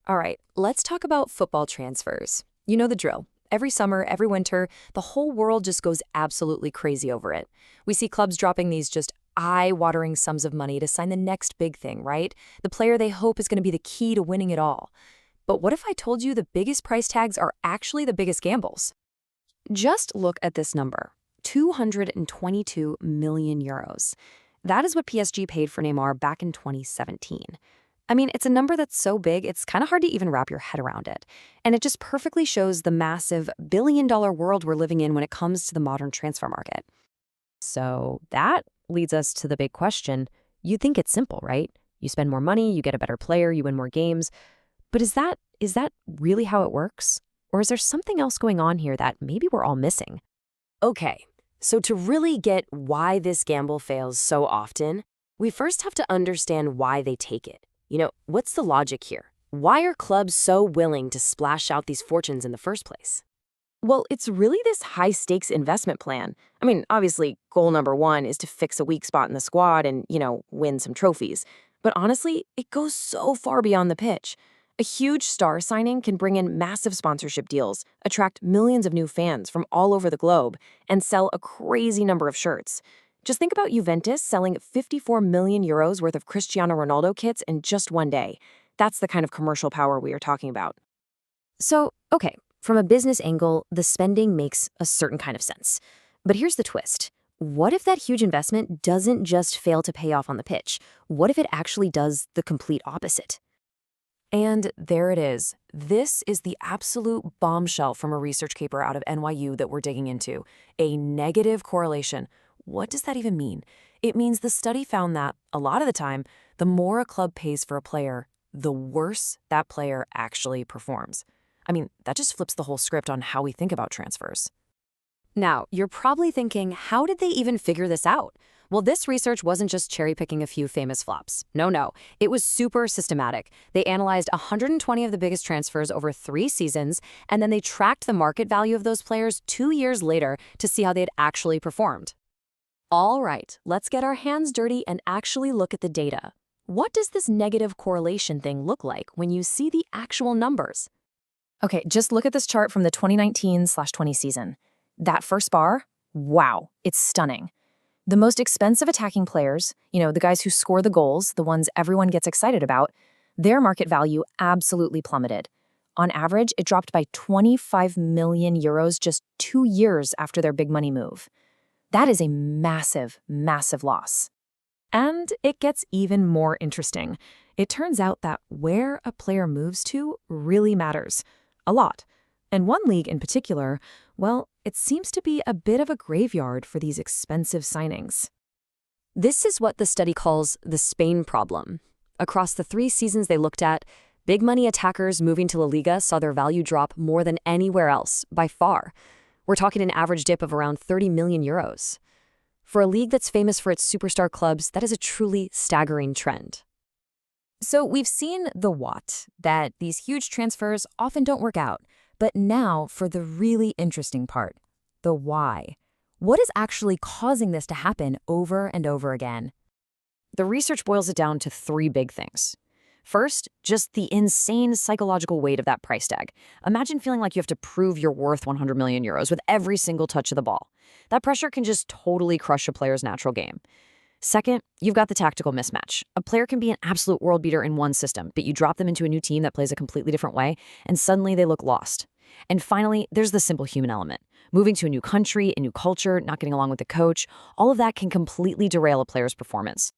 All right, let's talk about football transfers. You know the drill. Every summer, every winter, the whole world just goes absolutely crazy over it. We see clubs dropping these just eye-watering sums of money to sign the next big thing, right? The player they hope is going to be the key to winning it all. But what if I told you the biggest price tags are actually the biggest gambles? Just look at this number, 222 million euros. That is what PSG paid for Neymar back in 2017. I mean, it's a number that's so big, it's kind of hard to even wrap your head around it. And it just perfectly shows the massive billion-dollar world we're living in when it comes to the modern transfer market. So that leads us to the big question. You think it's simple, right? You spend more money, you get a better player, you win more games. But is that really how it works? Or is there something else going on here that maybe we're all missing? Okay, so to really get why this gamble fails so often, we first have to understand why they take it. What's the logic here? Why are clubs so willing to splash out these fortunes in the first place? Well, it's really this high-stakes investment plan. I mean, obviously, goal number one is to fix a weak spot in the squad and, win some trophies. But honestly, it goes so far beyond the pitch. A huge star signing can bring in massive sponsorship deals, attract millions of new fans from all over the globe, and sell a crazy number of shirts. Just think about Juventus selling 54 million euros worth of Cristiano Ronaldo kits in just one day. That's the kind of commercial power we are talking about. So, okay, from a business angle, the spending makes a certain kind of sense. But here's the twist. What if that huge investment doesn't just fail to pay off on the pitch? What if it actually does the complete opposite? And there it is. This is the absolute bombshell from a research paper out of NYU that we're digging into. A negative correlation. What does that even mean? It means the study found that, a lot of the time, the more a club pays for a player, the worse that player actually performs. I mean, that just flips the whole script on how we think about transfers. Now, you're probably thinking, how did they even figure this out? Well, this research wasn't just cherry-picking a few famous flops. No. It was super systematic. They analyzed 120 of the biggest transfers over 3 seasons, and then they tracked the market value of those players 2 years later to see how they'd actually performed. All right, let's get our hands dirty and actually look at the data. What does this negative correlation thing look like when you see the actual numbers? Okay, just look at this chart from the 2019/20 season. That first bar, wow, it's stunning. The most expensive attacking players, the guys who score the goals, the ones everyone gets excited about, their market value absolutely plummeted. On average, it dropped by 25 million euros just 2 years after their big money move. That is a massive, massive loss. And it gets even more interesting. It turns out that where a player moves to really matters. A lot. And one league in particular, well, it seems to be a bit of a graveyard for these expensive signings. This is what the study calls the Spain problem. Across the 3 seasons they looked at, big money attackers moving to La Liga saw their value drop more than anywhere else, by far. We're talking an average dip of around 30 million euros. For a league that's famous for its superstar clubs, that is a truly staggering trend. So we've seen the what, that these huge transfers often don't work out. But now for the really interesting part, the why. What is actually causing this to happen over and over again? The research boils it down to 3 big things. First, just the insane psychological weight of that price tag. Imagine feeling like you have to prove you're worth 100 million euros with every single touch of the ball. That pressure can just totally crush a player's natural game. Second, you've got the tactical mismatch. A player can be an absolute world beater in one system, but you drop them into a new team that plays a completely different way, and suddenly they look lost. And finally, there's the simple human element. Moving to a new country, a new culture, not getting along with the coach, all of that can completely derail a player's performance.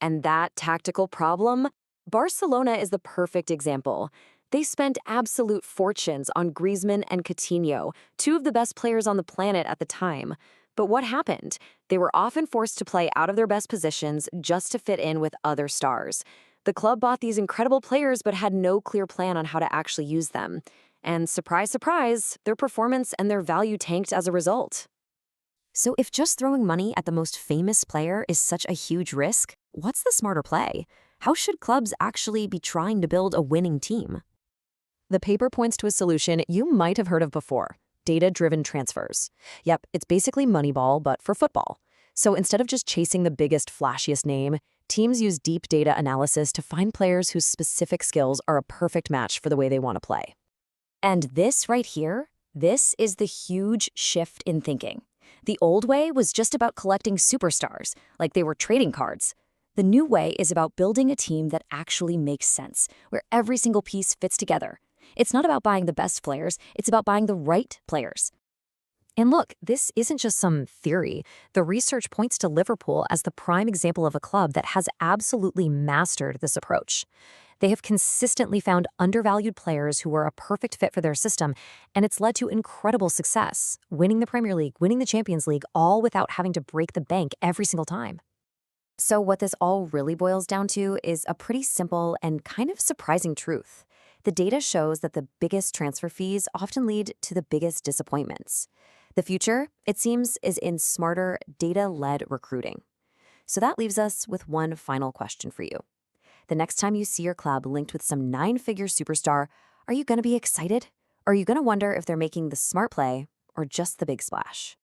And that tactical problem? Barcelona is the perfect example. They spent absolute fortunes on Griezmann and Coutinho, 2 of the best players on the planet at the time. But what happened? They were often forced to play out of their best positions just to fit in with other stars. The club bought these incredible players but had no clear plan on how to actually use them. And surprise, surprise, their performance and their value tanked as a result. So if just throwing money at the most famous player is such a huge risk, what's the smarter play? How should clubs actually be trying to build a winning team? The paper points to a solution you might have heard of before: data-driven transfers. Yep, it's basically Moneyball, but for football. So instead of just chasing the biggest, flashiest name, Teams use deep data analysis to find players whose specific skills are a perfect match for the way they want to play. And this right here, this is the huge shift in thinking. The old way was just about collecting superstars, like they were trading cards. The new way is about building a team that actually makes sense, where every single piece fits together. It's not about buying the best players, it's about buying the right players. And look, this isn't just some theory. The research points to Liverpool as the prime example of a club that has absolutely mastered this approach. They have consistently found undervalued players who are a perfect fit for their system, and it's led to incredible success, winning the Premier League, winning the Champions League, all without having to break the bank every single time. So what this all really boils down to is a pretty simple and kind of surprising truth. The data shows that the biggest transfer fees often lead to the biggest disappointments. The future, it seems, is in smarter, data-led recruiting. So that leaves us with one final question for you. The next time you see your club linked with some 9-figure superstar, are you going to be excited? Or are you going to wonder if they're making the smart play or just the big splash?